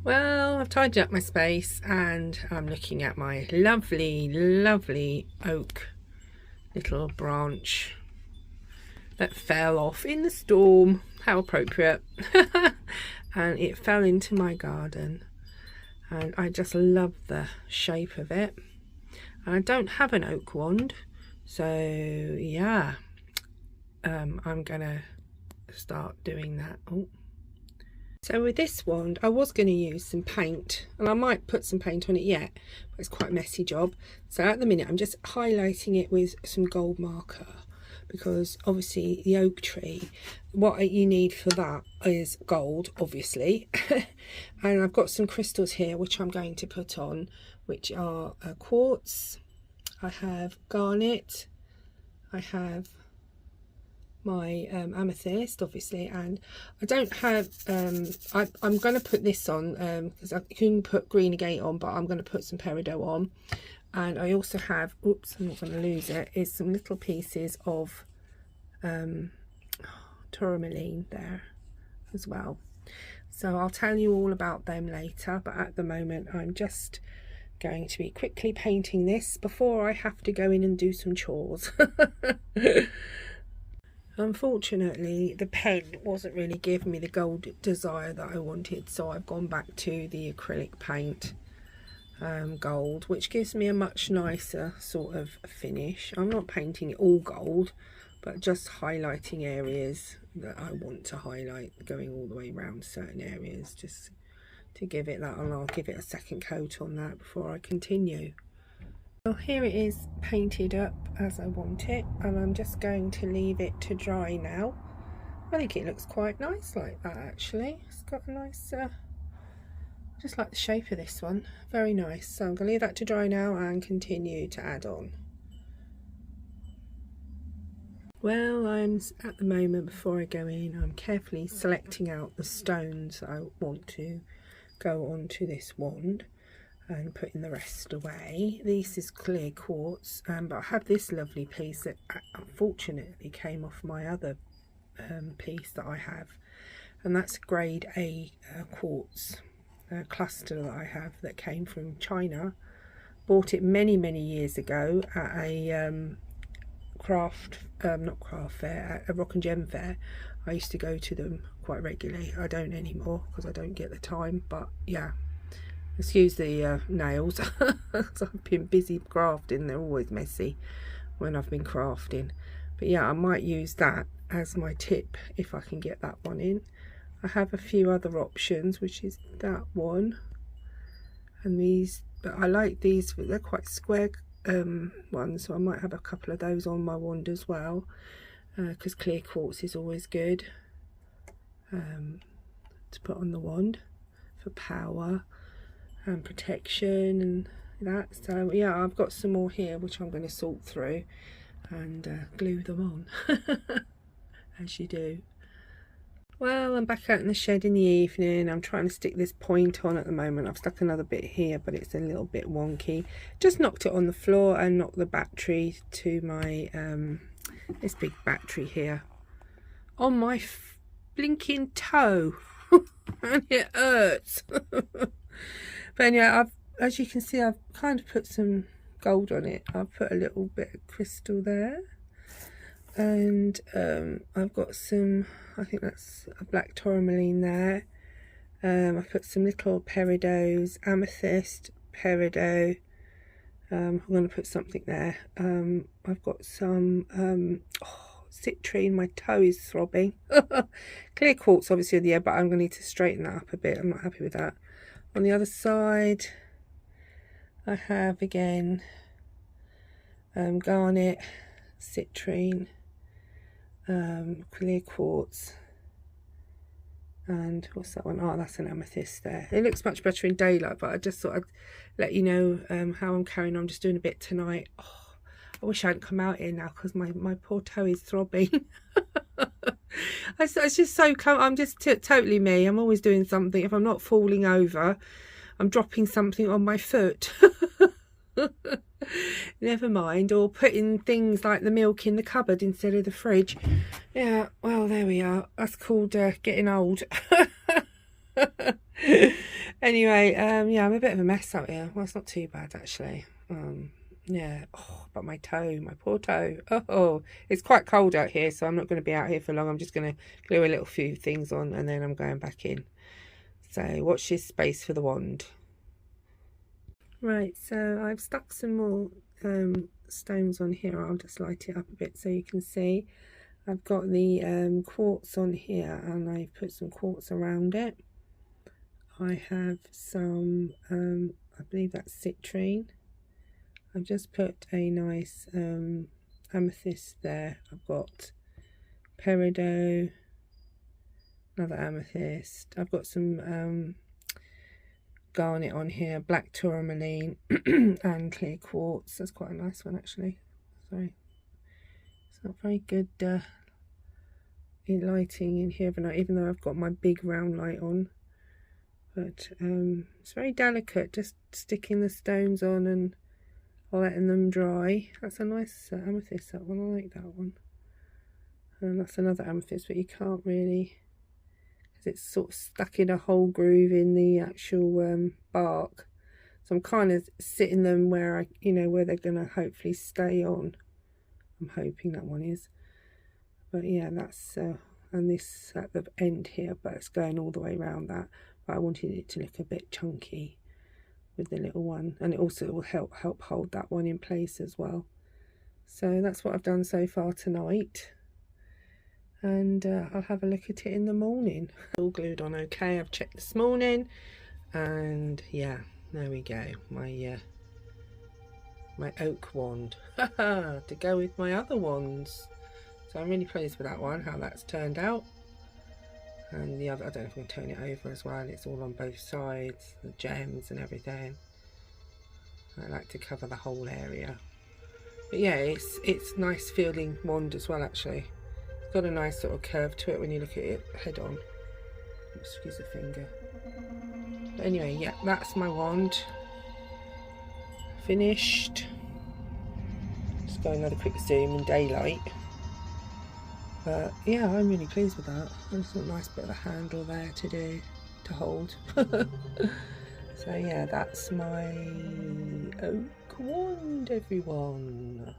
Well, I've tidied up my space and I'm looking at my lovely, lovely oak little branch that fell off in the storm. How appropriate. And it fell into my garden and I just love the shape of it. And I don't have an oak wand, so yeah, I'm gonna start doing that. Oh. So with this wand, I was going to use some paint, and I might put some paint on it yet, but it's quite a messy job. So at the minute, I'm just highlighting it with some gold marker, because obviously the oak tree, what you need for that is gold, obviously. And I've got some crystals here, which I'm going to put on, which are quartz. I have garnet. I have my amethyst, obviously, and I don't have I'm going to put this on because I can put greenagate on, but I'm going to put some peridot on. And I also have, oops, I'm not going to lose it, is some little pieces of tourmaline there as well. So I'll tell you all about them later, but at the moment I'm just going to be quickly painting this before I have to go in and do some chores. Unfortunately, the pen wasn't really giving me the gold desire that I wanted, so I've gone back to the acrylic paint gold, which gives me a much nicer sort of finish. I'm not painting it all gold, but just highlighting areas that I want to highlight, going all the way around certain areas, just to give it that, and I'll give it a second coat on that before I continue. Well, here it is painted up as I want it, and I'm just going to leave it to dry now. I think it looks quite nice like that, actually. It's got a nice, just like the shape of this one, very nice. So I'm going to leave that to dry now and continue to add on. Well, I'm at the moment, before I go in, I'm carefully selecting out the stones I want to go onto this wand and putting the rest away. This is clear quartz, but I have this lovely piece that unfortunately came off my other piece that I have, and that's grade A quartz cluster that I have that came from China. Bought it many years ago at a not craft fair, at a rock and gem fair. I used to go to them quite regularly. I don't anymore because I don't get the time, but yeah, excuse the nails, because I've been busy crafting. They're always messy when I've been crafting. But yeah, I might use that as my tip if I can get that one in. I have a few other options, which is that one and these, but I like these, they're quite square ones, so I might have a couple of those on my wand as well, because clear quartz is always good to put on the wand for power and protection and that. So yeah, I've got some more here which I'm going to sort through and glue them on as you do. Well, I'm back out in the shed in the evening. I'm trying to stick this point on at the moment. I've stuck another bit here, but it's a little bit wonky. Just knocked it on the floor and knocked the battery to my this big battery here on my blinking toe. And it hurts. But anyway, as you can see, I've kind of put some gold on it. I've put a little bit of crystal there, and I've got some, I think that's a black tourmaline there. I've put some little peridots, amethyst, peridot. I'm going to put something there. I've got some citrine. My toe is throbbing. Clear quartz obviously there, but I'm going to need to straighten that up a bit. I'm not happy with that. On the other side, I have again garnet, citrine, clear quartz, and what's that one? Oh, that's an amethyst there. It looks much better in daylight, but I just thought I'd let you know how I'm carrying on. I'm just doing a bit tonight. Oh, I wish I hadn't come out here now because my poor toe is throbbing. It's just so I'm just totally me. I'm always doing something. If I'm not falling over, I'm dropping something on my foot. Never mind. Or putting things like the milk in the cupboard instead of the fridge. Yeah, well, there we are. That's called getting old. Anyway, yeah, I'm a bit of a mess out here. Well, it's not too bad actually. Yeah, oh, but my toe, my poor toe. Oh, it's quite cold out here, so I'm not going to be out here for long. I'm just going to glue a little few things on and then I'm going back in. So watch this space for the wand. Right, so I've stuck some more stones on here. I'll just light it up a bit so you can see. I've got the quartz on here and I've put some quartz around it. I have some, I believe that's citrine. I've just put a nice amethyst there. I've got peridot, another amethyst. I've got some garnet on here, black tourmaline and clear quartz. That's quite a nice one actually. Sorry, it's not very good in lighting in here, but even though I've got my big round light on. But it's very delicate, just sticking the stones on and letting them dry. That's a nice amethyst, that one. I like that one. And that's another amethyst, but you can't really, because it's sort of stuck in a hole groove in the actual bark. So I'm kind of sitting them where where they're going to hopefully stay on. I'm hoping that one is. But yeah, that's and this at the end here, but it's going all the way around that. But I wanted it to look a bit chunky with the little one, and it also will help hold that one in place as well. So that's what I've done so far tonight, and I'll have a look at it in the morning. All glued on okay. I've checked this morning, and yeah, there we go, my my oak wand to go with my other wands. So I'm really pleased with that one, how that's turned out. And the other, I don't know if I'm going to turn it over as well. It's all on both sides, the gems and everything. I like to cover the whole area. But yeah, it's nice feeling wand as well actually. It's got a nice sort of curve to it when you look at it head on. Excuse the finger. But anyway, yeah, that's my wand. Finished. Just go another quick zoom in daylight. But yeah, I'm really pleased with that. There's a nice bit of a handle there to hold. So yeah, that's my oak wand, everyone.